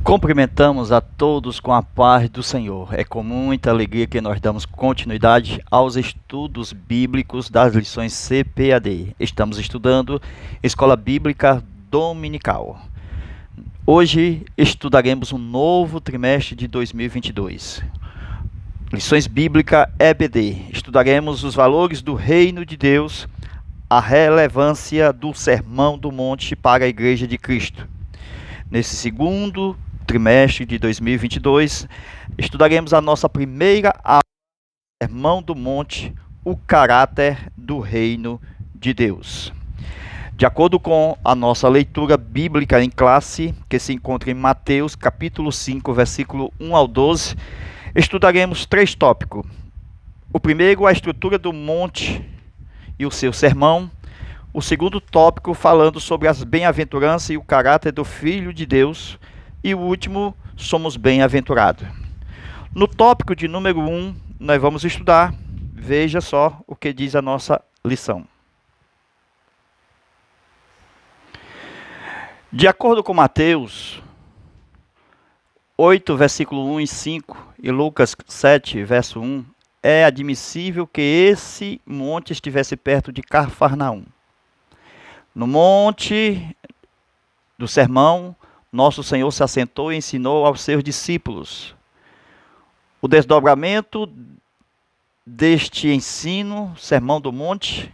Cumprimentamos a todos com a paz do Senhor. É com muita alegria que nós damos continuidade aos estudos bíblicos das lições CPAD. Estamos estudando Escola Bíblica Dominical. Hoje estudaremos um novo trimestre de 2022. Lições Bíblicas EBD. Estudaremos os valores do Reino de Deus, a relevância do Sermão do Monte para a Igreja de Cristo. Nesse segundo trimestre de 2022, estudaremos a nossa primeira aula do Sermão do Monte, o caráter do Reino de Deus. De acordo com a nossa leitura bíblica em classe, que se encontra em Mateus, capítulo 5, versículo 1 ao 12, estudaremos 3 tópicos. O primeiro, a estrutura do monte e o seu sermão. O segundo tópico, falando sobre as bem-aventuranças e o caráter do Filho de Deus. E o último, somos bem-aventurados. No tópico de número 1, nós vamos estudar, veja só o que diz a nossa lição. De acordo com Mateus 8, versículo 1 e 5, e Lucas 7, verso 1, é admissível que esse monte estivesse perto de Cafarnaum. No monte do sermão, nosso Senhor se assentou e ensinou aos seus discípulos. O desdobramento deste ensino, Sermão do Monte,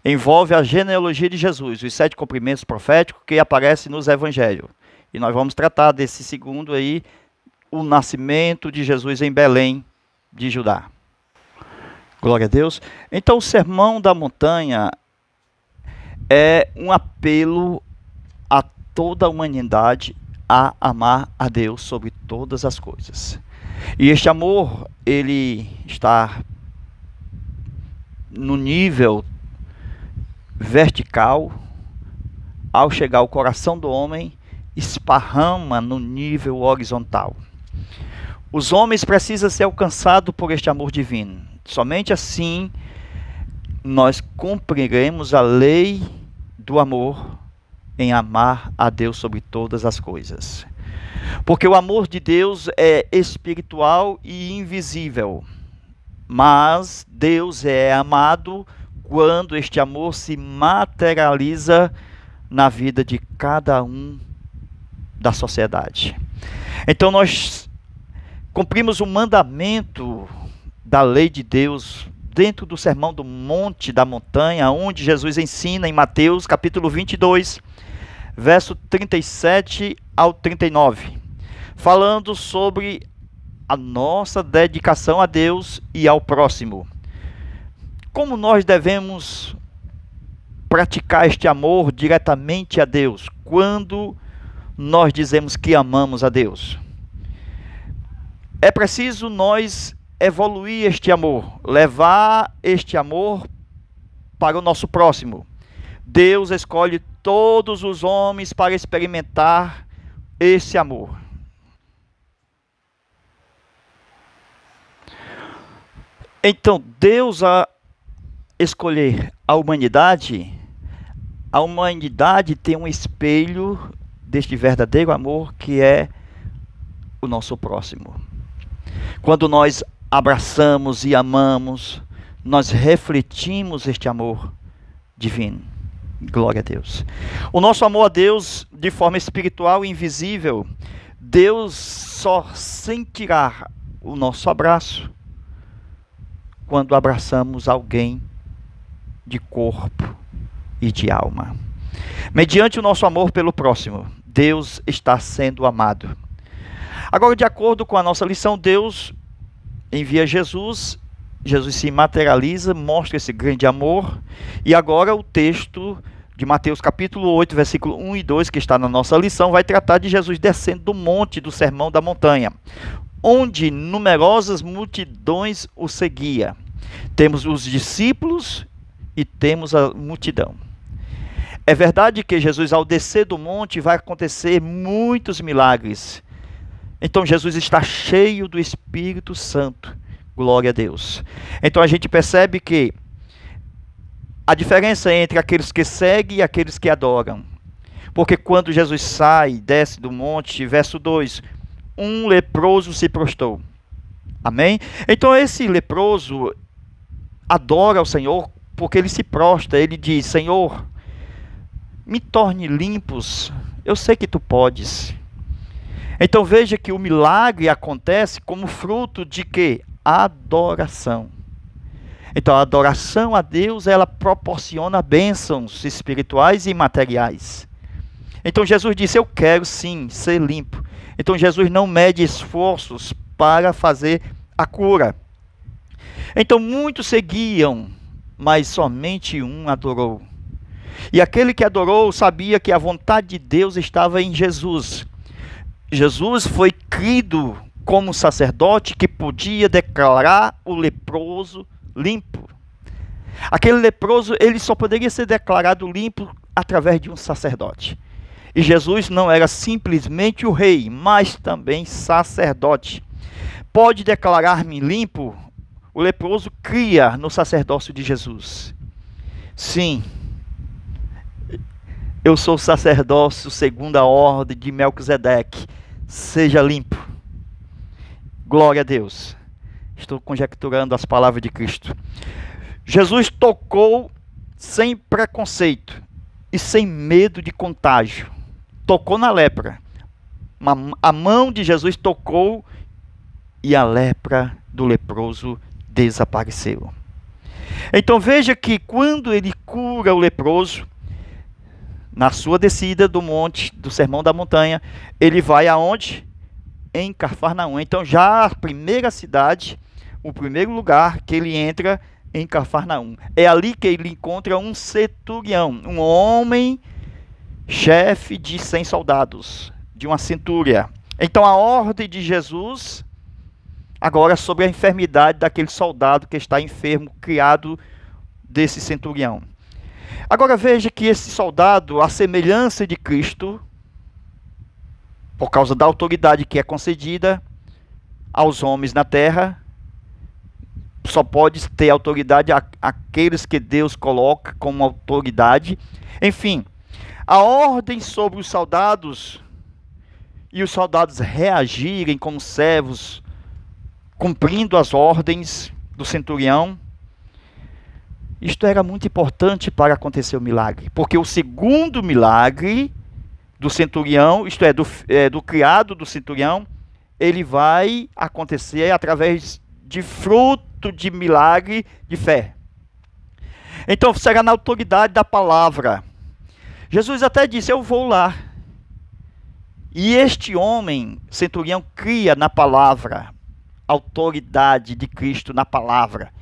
envolve a genealogia de Jesus, os 7 cumprimentos proféticos que aparecem nos evangelhos. E nós vamos tratar desse segundo aí, o nascimento de Jesus em Belém de Judá. Glória a Deus. Então, o Sermão da Montanha é um apelo a toda a humanidade a amar a Deus sobre todas as coisas. E este amor, ele está no nível vertical, ao chegar ao coração do homem, esparrama no nível horizontal. Os homens precisam ser alcançados por este amor divino. Somente assim nós cumpriremos a lei do amor em amar a Deus sobre todas as coisas. Porque o amor de Deus é espiritual e invisível. Mas Deus é amado quando este amor se materializa na vida de cada um da sociedade. Então nós cumprimos o mandamento da lei de Deus dentro do Sermão do Monte da Montanha, onde Jesus ensina em Mateus capítulo 22, verso 37 ao 39, falando sobre a nossa dedicação a Deus e ao próximo. Como nós devemos praticar este amor diretamente a Deus, quando nós dizemos que amamos a Deus? É preciso nós evoluir este amor, levar este amor para o nosso próximo. Deus escolhe todos os homens para experimentar esse amor. Então, Deus, a escolher a humanidade tem um espelho deste verdadeiro amor que é o nosso próximo. Quando nós abraçamos e amamos, nós refletimos este amor divino. Glória a Deus. O nosso amor a Deus, de forma espiritual e invisível, Deus só sentirá o nosso abraço quando abraçamos alguém de corpo e de alma. Mediante o nosso amor pelo próximo, Deus está sendo amado. Agora, de acordo com a nossa lição, Deus envia Jesus, Jesus se materializa, mostra esse grande amor, e agora o texto de Mateus capítulo 8, versículo 1 e 2, que está na nossa lição, vai tratar de Jesus descendo do monte do Sermão da Montanha, onde numerosas multidões o seguia. Temos os discípulos e temos a multidão. É verdade que Jesus, ao descer do monte, vai acontecer muitos milagres. Então Jesus está cheio do Espírito Santo. Glória a Deus. Então a gente percebe que a diferença entre aqueles que seguem e aqueles que adoram. Porque quando Jesus sai, desce do monte, verso 2, um leproso se prostrou. Amém? Então esse leproso adora ao Senhor porque ele se prostra, ele diz: Senhor, me torne limpos, eu sei que tu podes. Então veja que o milagre acontece como fruto de quê? Adoração. Então a adoração a Deus, ela proporciona bênçãos espirituais e materiais. Então Jesus disse: eu quero sim ser limpo. Então Jesus não mede esforços para fazer a cura. Então muitos seguiam, mas somente um adorou. E aquele que adorou sabia que a vontade de Deus estava em Jesus. Jesus foi crido como sacerdote que podia declarar o leproso limpo. Aquele leproso, ele só poderia ser declarado limpo através de um sacerdote. E Jesus não era simplesmente o rei, mas também sacerdote. Pode declarar-me limpo? O leproso cria no sacerdócio de Jesus. Sim, eu sou sacerdócio segundo a ordem de Melquisedeque. Seja limpo. Glória a Deus. Estou conjecturando as palavras de Cristo. Jesus tocou sem preconceito e sem medo de contágio. Tocou na lepra. A mão de Jesus tocou e a lepra do leproso desapareceu. Então veja que quando ele cura o leproso, na sua descida do monte, do Sermão da Montanha, ele vai aonde? Em Cafarnaum. Então já a primeira cidade, o primeiro lugar que ele entra em Cafarnaum. É ali que ele encontra um centurião, um homem chefe de 100 soldados, de uma centúria. Então a ordem de Jesus, agora sobre a enfermidade daquele soldado que está enfermo, criado desse centurião. Agora veja que esse soldado, a semelhança de Cristo, por causa da autoridade que é concedida aos homens na terra, só pode ter autoridade aqueles que Deus coloca como autoridade. Enfim, a ordem sobre os soldados e os soldados reagirem como servos, cumprindo as ordens do centurião. Isto era muito importante para acontecer o milagre, porque o segundo milagre do centurião, isto é, do criado do centurião, ele vai acontecer através de fruto de milagre de fé. Então será na autoridade da palavra. Jesus até disse: eu vou lá. E este homem, centurião, cria na palavra, autoridade de Cristo na palavra.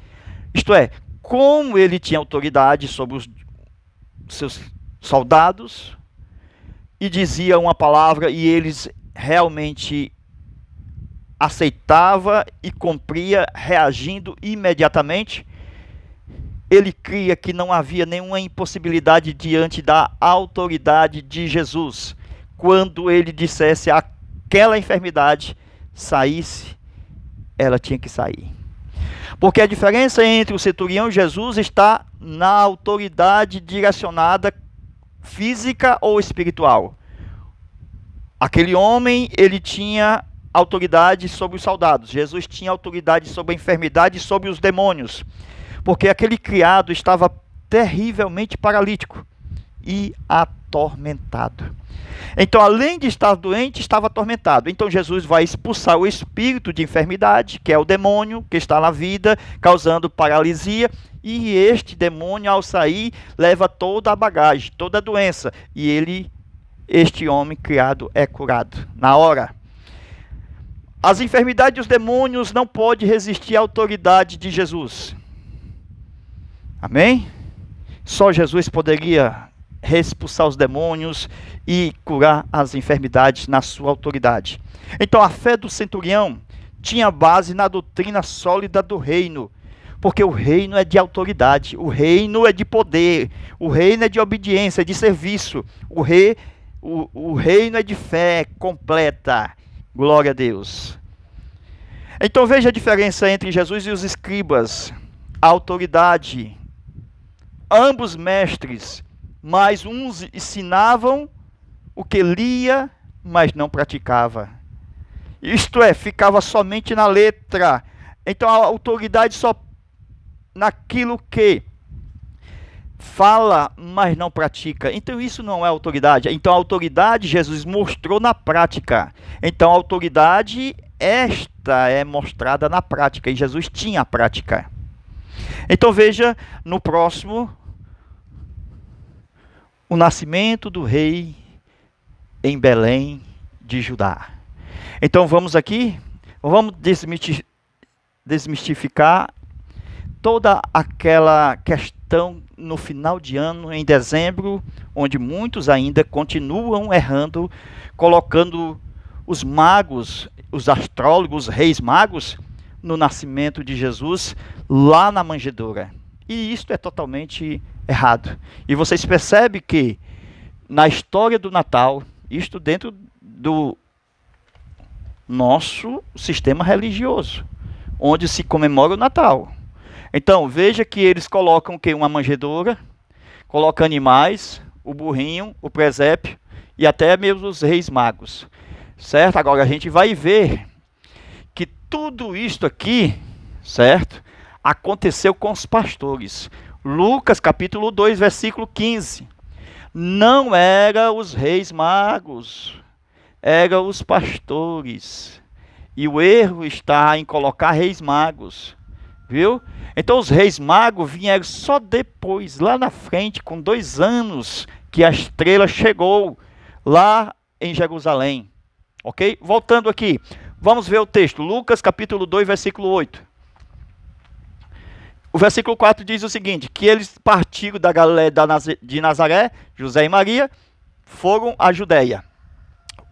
Isto é, como ele tinha autoridade sobre os seus soldados, e dizia uma palavra e eles realmente aceitava e cumpria, reagindo imediatamente, ele cria que não havia nenhuma impossibilidade diante da autoridade de Jesus. Quando ele dissesse aquela enfermidade saísse, ela tinha que sair. Porque a diferença entre o centurião e Jesus está na autoridade direcionada física ou espiritual. Aquele homem, ele tinha autoridade sobre os soldados. Jesus tinha autoridade sobre a enfermidade e sobre os demônios. Porque aquele criado estava terrivelmente paralítico e atormentado. Então, além de estar doente, estava atormentado. Então, Jesus vai expulsar o espírito de enfermidade, que é o demônio que está na vida, causando paralisia. E este demônio, ao sair, leva toda a bagagem, toda a doença. E este homem criado é curado na hora. As enfermidades e os demônios não podem resistir à autoridade de Jesus. Amém? Só Jesus poderia expulsar os demônios e curar as enfermidades na sua autoridade. Então a fé do centurião tinha base na doutrina sólida do reino, porque o reino é de autoridade, o reino é de poder, o reino é de obediência, é de serviço, o reino é de fé completa. Glória a Deus. Então veja a diferença entre Jesus e os escribas. A autoridade, ambos mestres, mas uns ensinavam o que lia, mas não praticava. Isto é, ficava somente na letra. Então a autoridade só naquilo que fala, mas não pratica. Então isso não é autoridade. Então a autoridade Jesus mostrou na prática. Então a autoridade esta é mostrada na prática. E Jesus tinha a prática. Então veja no próximo o nascimento do rei em Belém de Judá. Então vamos aqui, vamos desmistificar toda aquela questão no final de ano, em dezembro, onde muitos ainda continuam errando, colocando os magos, os astrólogos, os reis magos, no nascimento de Jesus, lá na manjedoura. E isto é totalmente errado. E vocês percebem que, na história do Natal, isto dentro do nosso sistema religioso, onde se comemora o Natal. Então, veja que eles colocam que uma manjedoura, colocam animais, o burrinho, o presépio e até mesmo os reis magos. Certo? Agora a gente vai ver que tudo isto aqui, certo? Aconteceu com os pastores. Lucas capítulo 2, versículo 15. Não eram os reis magos, eram os pastores. E o erro está em colocar reis magos. Viu? Então os reis magos vieram só depois, lá na frente, com 2 anos, que a estrela chegou lá em Jerusalém. Ok? Voltando aqui, vamos ver o texto. Lucas capítulo 2, versículo 8. O versículo 4 diz o seguinte, que eles partiram da Galiléia de Nazaré, José e Maria, foram à Judéia.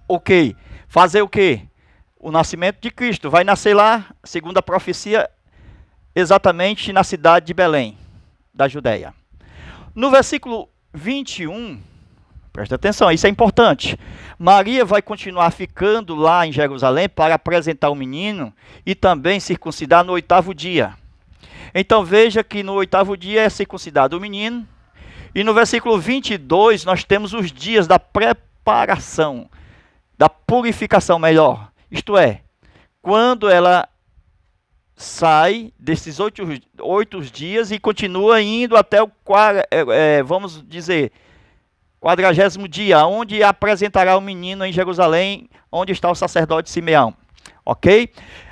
Ok, fazer o quê? O nascimento de Cristo. Vai nascer lá, segundo a profecia, exatamente na cidade de Belém, da Judéia. No versículo 21, presta atenção, isso é importante. Maria vai continuar ficando lá em Jerusalém para apresentar o menino e também circuncidar no 8º dia. Então veja que no 8º dia é circuncidado o menino. E no versículo 22 nós temos os dias da preparação, da purificação melhor. Isto é, quando ela sai desses 8 dias e continua indo até o, vamos dizer, 40º dia, onde apresentará o menino em Jerusalém, onde está o sacerdote Simeão. Ok?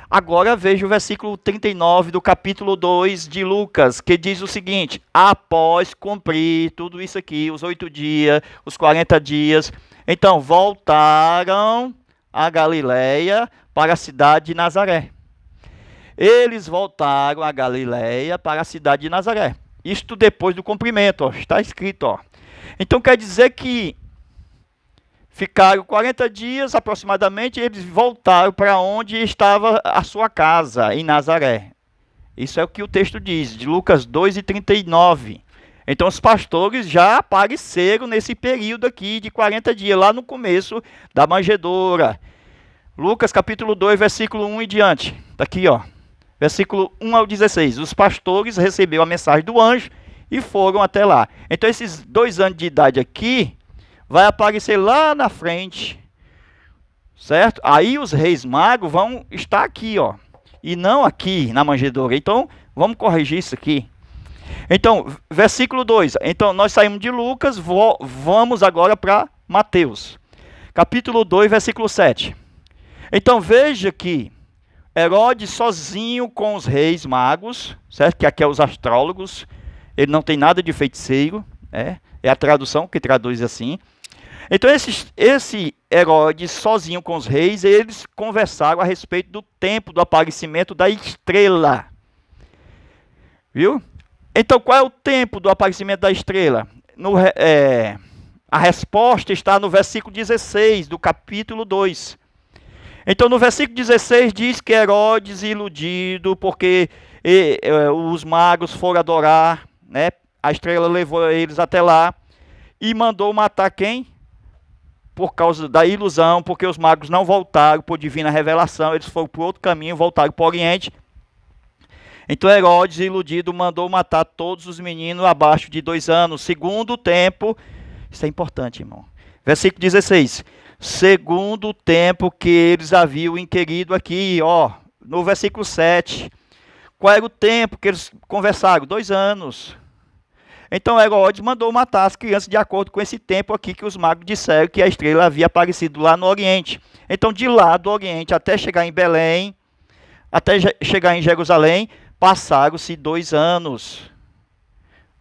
Agora veja o versículo 39 do capítulo 2 de Lucas, que diz o seguinte: após cumprir tudo isso aqui, os 8 dias, os 40 dias, então voltaram a Galiléia para a cidade de Nazaré. Eles voltaram a Galiléia para a cidade de Nazaré. Isto depois do cumprimento, ó, está escrito. Ó. Então quer dizer que ficaram 40 dias aproximadamente e eles voltaram para onde estava a sua casa, em Nazaré. Isso é o que o texto diz, de Lucas 2 e 39. Então os pastores já apareceram nesse período aqui de 40 dias, lá no começo da manjedoura. Lucas capítulo 2, versículo 1 e diante. Está aqui, ó. Versículo 1 ao 16. Os pastores receberam a mensagem do anjo e foram até lá. Então esses 2 anos de idade aqui vai aparecer lá na frente, certo? Aí os reis magos vão estar aqui, ó, e não aqui na manjedoura. Então, vamos corrigir isso aqui. Então, versículo 2. Então, nós saímos de Lucas, vamos agora para Mateus. Capítulo 2, versículo 7. Então, veja que Herodes sozinho com os reis magos, certo? Que aqui é os astrólogos, ele não tem nada de feiticeiro, é a tradução que traduz assim. Então esse Herodes, sozinho com os reis, eles conversaram a respeito do tempo do aparecimento da estrela. Viu? Então qual é o tempo do aparecimento da estrela? A resposta está no versículo 16 do capítulo 2. Então no versículo 16 diz que Herodes, iludido, porque os magos foram adorar, né? A estrela levou eles até lá e mandou matar quem? Por causa da ilusão, porque os magos não voltaram por divina revelação, eles foram por outro caminho, voltaram para o Oriente. Então Herodes, iludido, mandou matar todos os meninos abaixo de 2 anos, segundo o tempo, isso é importante, irmão, Versículo 16. Segundo o tempo que eles haviam inquirido aqui, ó, no versículo 7. Qual era o tempo que eles conversaram? 2 anos. Então Herodes mandou matar as crianças de acordo com esse tempo aqui que os magos disseram que a estrela havia aparecido lá no Oriente. Então de lá do Oriente até chegar em Belém, até chegar em Jerusalém, passaram-se 2 anos.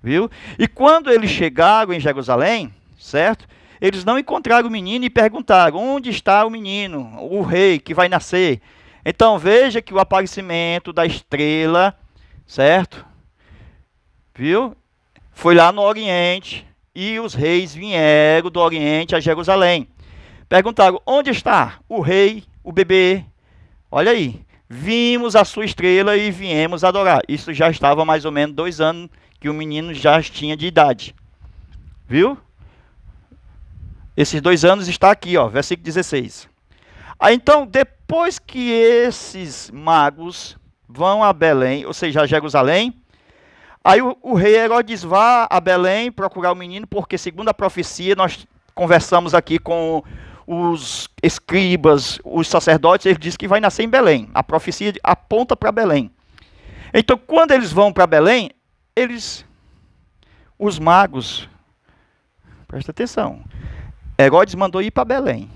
Viu? E quando eles chegaram em Jerusalém, certo? Eles não encontraram o menino e perguntaram: onde está o menino, o rei que vai nascer? Então veja que o aparecimento da estrela, certo? Viu? Foi lá no Oriente e os reis vieram do Oriente a Jerusalém. Perguntaram: onde está o rei, o bebê? Olha aí, vimos a sua estrela e viemos adorar. Isso já estava mais ou menos 2 anos que o menino já tinha de idade. Viu? Esses 2 anos está aqui, ó, versículo 16. Aí, então, depois que esses magos vão a Belém, ou seja, a Jerusalém, aí o rei Herodes vai a Belém procurar o menino, porque segundo a profecia, nós conversamos aqui com os escribas, os sacerdotes, eles dizem que vai nascer em Belém. A profecia aponta para Belém. Então, quando eles vão para Belém, os magos, presta atenção, Herodes mandou ir para Belém.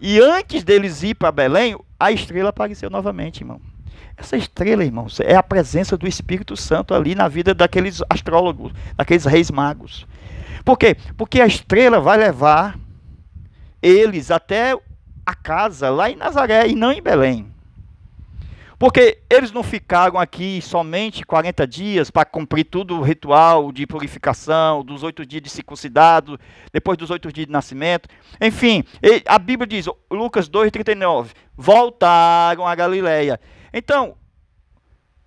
E antes deles ir para Belém, a estrela apareceu novamente, irmão. Essa estrela, irmãos, é a presença do Espírito Santo ali na vida daqueles astrólogos, daqueles reis magos. Por quê? Porque a estrela vai levar eles até a casa lá em Nazaré e não em Belém. Porque eles não ficaram aqui somente 40 dias para cumprir todo o ritual de purificação, dos 8 dias de circuncidado, depois dos 8 dias de nascimento. Enfim, a Bíblia diz, Lucas 2,39, voltaram a Galileia. Então,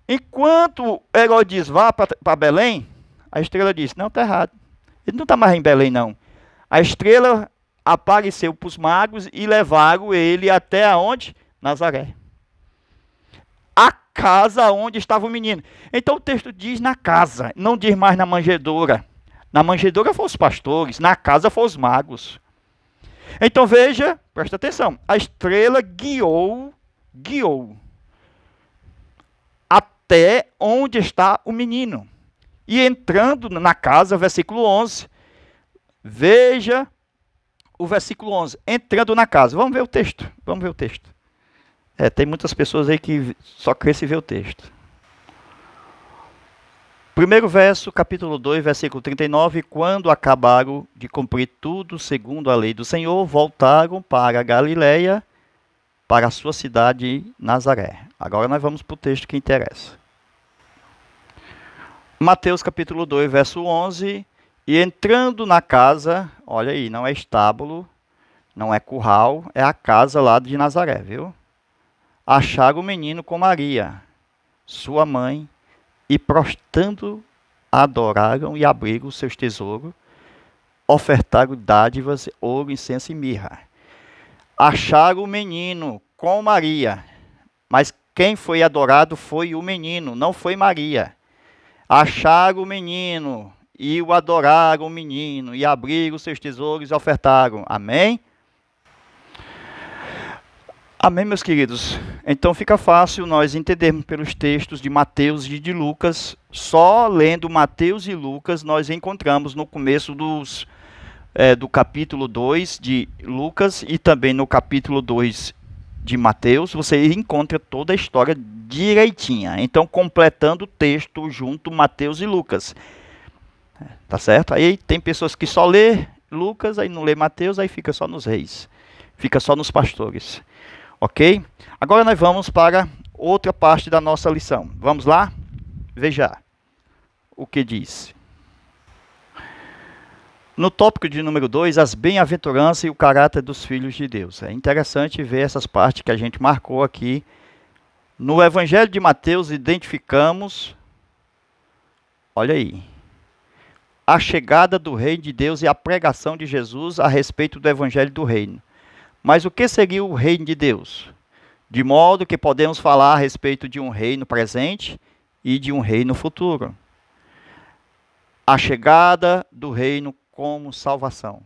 enquanto Herodes vai para Belém, a estrela disse: não, está errado. Ele não está mais em Belém, não. A estrela apareceu para os magos e levaram ele até aonde? Nazaré. A casa onde estava o menino. Então o texto diz na casa, não diz mais na manjedoura. Na manjedoura foram os pastores, na casa foram os magos. Então veja, presta atenção, a estrela guiou até onde está o menino. E entrando na casa, versículo 11, veja o versículo 11, entrando na casa. Vamos ver o texto. Tem muitas pessoas aí que só querem se ver o texto. Primeiro verso, capítulo 2, versículo 39. Quando acabaram de cumprir tudo segundo a lei do Senhor, voltaram para a Galileia, para a sua cidade Nazaré. Agora nós vamos para o texto que interessa. Mateus capítulo 2, verso 11. E entrando na casa, olha aí, não é estábulo, não é curral, é a casa lá de Nazaré, viu? Acharam o menino com Maria, sua mãe, e prostrando adoraram e abriram os seus tesouros, ofertaram dádivas, ouro, incenso e mirra. Acharam o menino com Maria, mas quem foi adorado foi o menino, não foi Maria. Acharam o menino e o adoraram o menino, e abriram os seus tesouros e ofertaram. Amém? Amém, meus queridos? Então fica fácil nós entendermos pelos textos de Mateus e de Lucas. Só lendo Mateus e Lucas nós encontramos no começo do capítulo 2 de Lucas e também no capítulo 2 de Mateus, você encontra toda a história direitinha. Então, completando o texto junto Mateus e Lucas. Tá certo? Aí tem pessoas que só lê Lucas, aí não lê Mateus, aí fica só nos reis. Fica só nos pastores. Ok? Agora nós vamos para outra parte da nossa lição. Vamos lá? Veja o que diz. No tópico de número 2, as bem-aventuranças e o caráter dos filhos de Deus. É interessante ver essas partes que a gente marcou aqui. No Evangelho de Mateus identificamos, olha aí, a chegada do reino de Deus e a pregação de Jesus a respeito do Evangelho do reino. Mas o que seria o reino de Deus? De modo que podemos falar a respeito de um reino presente e de um reino futuro. A chegada do reino como salvação.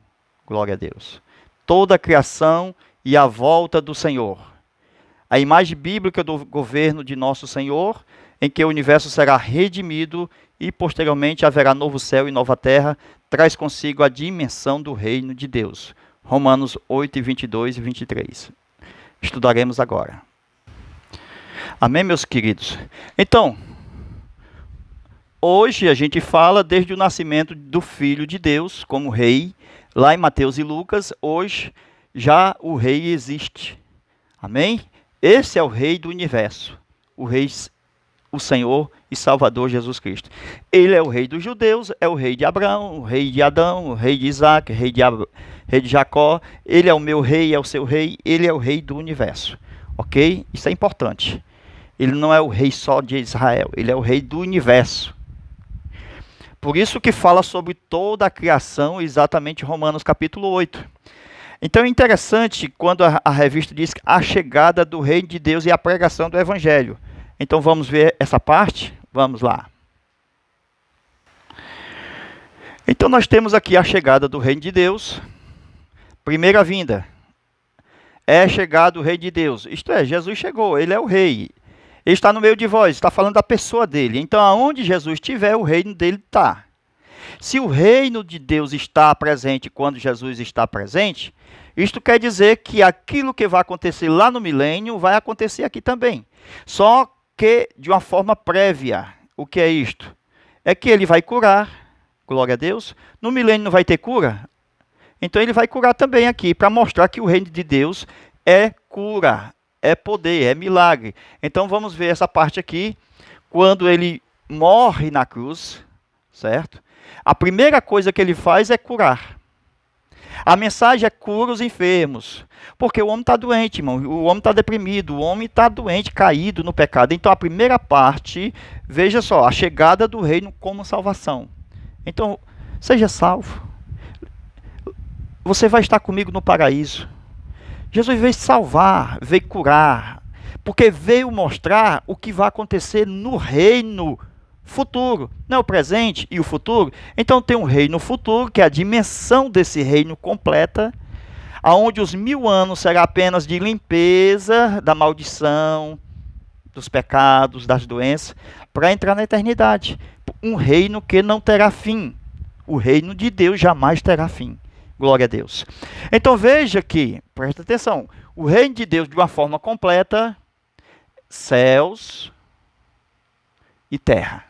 Glória a Deus. Toda a criação e a volta do Senhor. A imagem bíblica do governo de nosso Senhor, em que o universo será redimido e posteriormente haverá novo céu e nova terra, traz consigo a dimensão do reino de Deus. Romanos 8, 22 e 23. Estudaremos agora. Amém, meus queridos? Então, hoje a gente fala desde o nascimento do Filho de Deus como rei. Lá em Mateus e Lucas, hoje já o rei existe. Amém? Esse é o rei do universo. O rei, o Senhor e Salvador Jesus Cristo. Ele é o rei dos judeus, é o rei de Abraão, o rei de Adão, o rei de Isaac, rei de Jacó. Ele é o meu rei, é o seu rei, ele é o rei do universo. Ok? Isso é importante. Ele não é o rei só de Israel, ele é o rei do universo. Por isso que fala sobre toda a criação, exatamente Romanos capítulo 8. Então é interessante quando a revista diz a chegada do reino de Deus e a pregação do evangelho. Então vamos ver essa parte? Vamos lá. Então nós temos aqui a chegada do reino de Deus. Primeira vinda. É chegado o rei de Deus. Isto é, Jesus chegou, ele é o rei. Ele está no meio de vós, está falando da pessoa dele. Então, aonde Jesus estiver, o reino dele está. Se o reino de Deus está presente quando Jesus está presente, isto quer dizer que aquilo que vai acontecer lá no milênio vai acontecer aqui também. Só que de uma forma prévia. O que é isto? É que ele vai curar, glória a Deus. No milênio não vai ter cura? Então ele vai curar também aqui, para mostrar que o reino de Deus é cura. É poder, é milagre. Então vamos ver essa parte aqui, quando ele morre na cruz, certo? A primeira coisa que ele faz é curar. A mensagem é cura os enfermos, porque o homem está doente, irmão, o homem está deprimido, o homem está doente, caído no pecado. Então a primeira parte, veja só, a chegada do reino como salvação. Então, seja salvo. Você vai estar comigo no paraíso. Jesus veio salvar, veio curar, porque veio mostrar o que vai acontecer no reino futuro, não é o presente e o futuro. Então tem um reino futuro, que é a dimensão desse reino completa, aonde os 1000 anos será apenas de limpeza da maldição, dos pecados, das doenças, para entrar na eternidade. Um reino que não terá fim. O reino de Deus jamais terá fim. Glória a Deus. Então veja que, presta atenção, o reino de Deus de uma forma completa, céus e terra.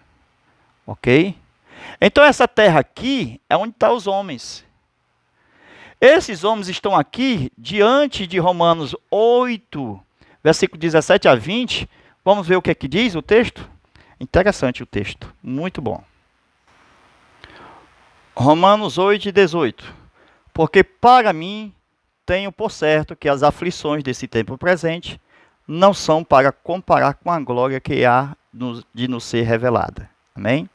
Ok? Então essa terra aqui é onde estão os homens. Esses homens estão aqui diante de Romanos 8, versículo 17 a 20. Vamos ver o que é que diz o texto? Interessante o texto, muito bom. Romanos 8, 18. Porque para mim, tenho por certo que as aflições desse tempo presente não são para comparar com a glória que há de nos ser revelada. Amém?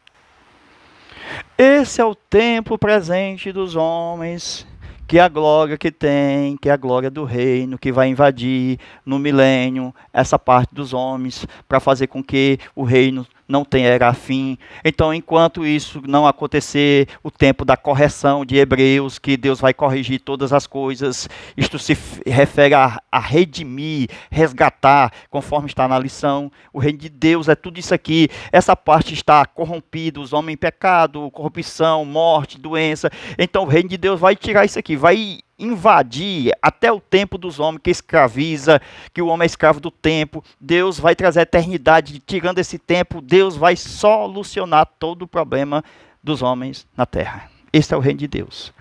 Esse é o tempo presente dos homens, que é a glória que tem, que é a glória do reino, que vai invadir no milênio essa parte dos homens, para fazer com que o reino não tenha fim. Então, enquanto isso não acontecer, o tempo da correção de Hebreus, que Deus vai corrigir todas as coisas, isto se refere a redimir, resgatar, conforme está na lição. O reino de Deus é tudo isso aqui. Essa parte está corrompida, os homens em pecado, corrupção, morte, doença. Então, o reino de Deus vai tirar isso aqui, vai invadir até o tempo dos homens, que escraviza, que o homem é escravo do tempo. Deus vai trazer a eternidade, tirando esse tempo, Deus vai solucionar todo o problema dos homens na terra. Esse é o reino de Deus.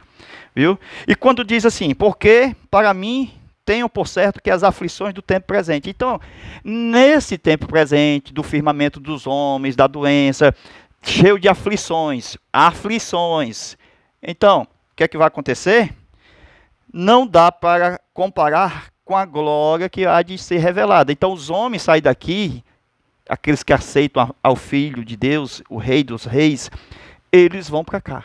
Viu? E quando diz assim, porque para mim tenho por certo que as aflições do tempo presente. Então, nesse tempo presente, do firmamento dos homens, da doença, cheio de aflições. Então, o que é que vai acontecer? Não dá para comparar com a glória que há de ser revelada. Então os homens saem daqui, aqueles que aceitam ao Filho de Deus, o Rei dos Reis, eles vão para cá.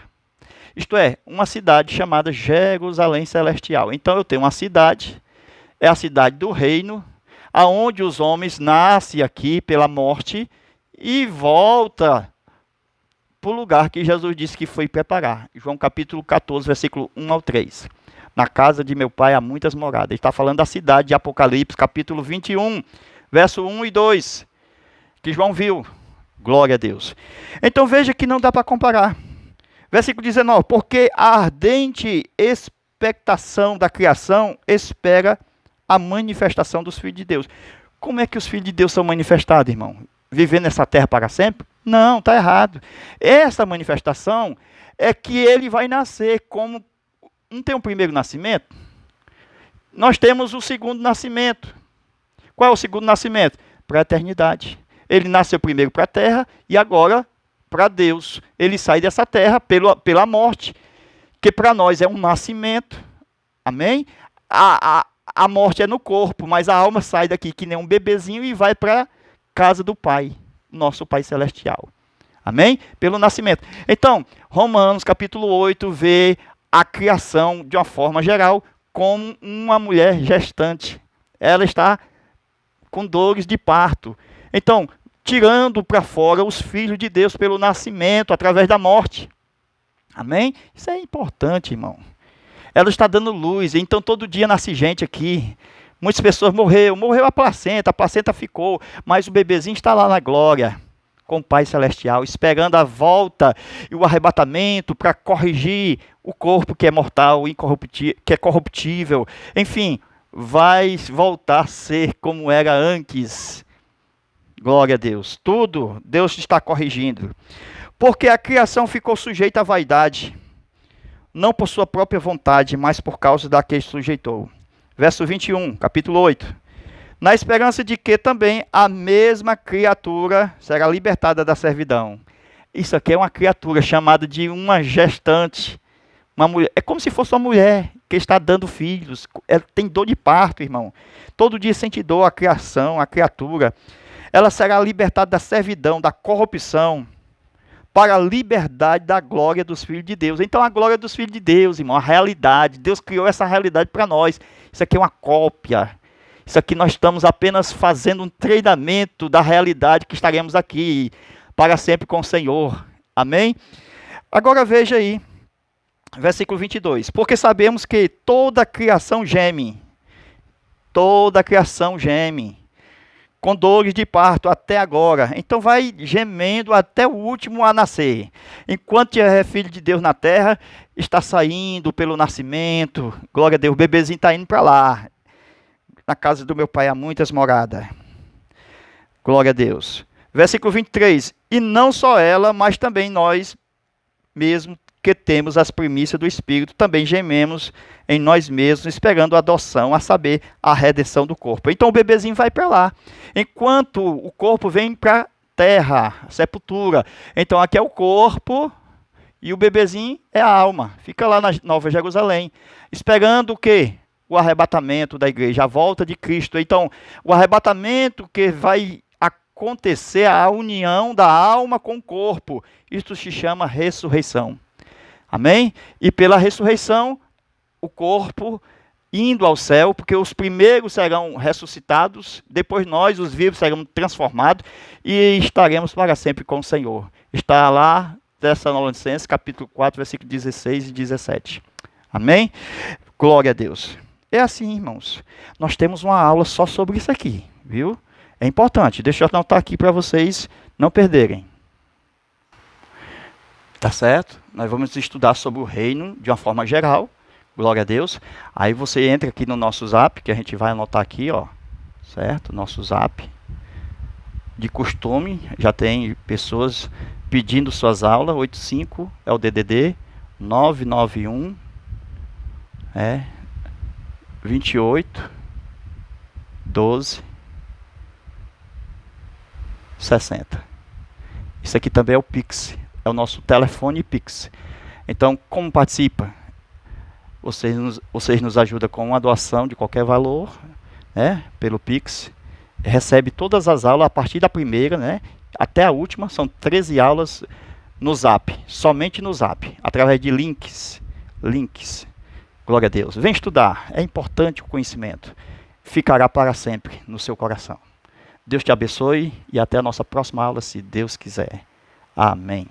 Isto é, uma cidade chamada Jerusalém Celestial. Então eu tenho uma cidade, é a cidade do reino, aonde os homens nascem aqui pela morte e volta para o lugar que Jesus disse que foi preparar. João capítulo 14, versículo 1 ao 3. Na casa de meu pai há muitas moradas. Ele está falando da cidade de Apocalipse, capítulo 21, verso 1 e 2, que João viu. Glória a Deus. Então veja que não dá para comparar. Versículo 19, porque a ardente expectação da criação espera a manifestação dos filhos de Deus. Como é que os filhos de Deus são manifestados, irmão? Viver nessa terra para sempre? Não, está errado. Essa manifestação é que ele vai nascer como... Não tem um primeiro nascimento? Nós temos o segundo nascimento. Qual é o segundo nascimento? Para a eternidade. Ele nasceu primeiro para a terra e agora para Deus. Ele sai dessa terra pela morte, que para nós é um nascimento. Amém? A morte é no corpo, mas a alma sai daqui que nem um bebezinho e vai para a casa do Pai, nosso Pai Celestial. Amém? Pelo nascimento. Então, Romanos capítulo 8 vê a criação de uma forma geral como uma mulher gestante. Ela está com dores de parto. Então, tirando para fora os filhos de Deus pelo nascimento, através da morte. Amém? Isso é importante, irmão. Ela está dando luz, então todo dia nasce gente aqui. Muitas pessoas morreu a placenta ficou, mas o bebezinho está lá na glória, com o Pai Celestial, esperando a volta e o arrebatamento para corrigir o corpo que é mortal, que é corruptível. Enfim, vai voltar a ser como era antes. Glória a Deus. Tudo Deus está corrigindo. Porque a criação ficou sujeita à vaidade, não por sua própria vontade, mas por causa da que sujeitou. Verso 21, capítulo 8. Na esperança de que também a mesma criatura será libertada da servidão. Isso aqui é uma criatura chamada de uma gestante. Uma mulher. É como se fosse uma mulher que está dando filhos. Ela tem dor de parto, irmão. Todo dia sente dor a criação, a criatura. Ela será libertada da servidão, da corrupção, para a liberdade da glória dos filhos de Deus. Então a glória dos filhos de Deus, irmão, a realidade. Deus criou essa realidade para nós. Isso aqui é uma cópia. Isso aqui nós estamos apenas fazendo um treinamento da realidade que estaremos aqui para sempre com o Senhor. Amém? Agora veja aí, versículo 22. Porque sabemos que toda a criação geme. Toda a criação geme. Com dores de parto até agora. Então vai gemendo até o último a nascer. Enquanto é filho de Deus na terra, está saindo pelo nascimento. Glória a Deus, o bebezinho está indo para lá. Na casa do meu pai há muitas moradas. Glória a Deus. Versículo 23. E não só ela, mas também nós mesmos que temos as primícias do Espírito, também gememos em nós mesmos, esperando a adoção, a saber, a redenção do corpo. Então o bebezinho vai para lá. Enquanto o corpo vem para a terra, a sepultura. Então aqui é o corpo e o bebezinho é a alma. Fica lá na Nova Jerusalém. Esperando o quê? O arrebatamento da igreja, a volta de Cristo. Então, o arrebatamento que vai acontecer, a união da alma com o corpo. Isto se chama ressurreição. Amém? E pela ressurreição, o corpo indo ao céu, porque os primeiros serão ressuscitados, depois nós, os vivos, seremos transformados e estaremos para sempre com o Senhor. Está lá, Tessalonicenses, capítulo 4, versículo 16 e 17. Amém? Glória a Deus. É assim, irmãos. Nós temos uma aula só sobre isso aqui, viu? É importante. Deixa eu anotar aqui para vocês não perderem. Tá certo? Nós vamos estudar sobre o reino de uma forma geral. Glória a Deus. Aí você entra aqui no nosso zap, que a gente vai anotar aqui, ó. Certo? Nosso zap. De costume, já tem pessoas pedindo suas aulas. 85 é o DDD. 991 28 12 60. Isso aqui também é o Pix. É o nosso telefone Pix. Então, como participa? Vocês nos ajudam com uma doação de qualquer valor, né, pelo Pix. Recebe todas as aulas a partir da primeira, né, até a última. São 13 aulas no Zap. Somente no Zap. Através de links. Glória a Deus. Vem estudar. É importante o conhecimento. Ficará para sempre no seu coração. Deus te abençoe e até a nossa próxima aula, se Deus quiser. Amém.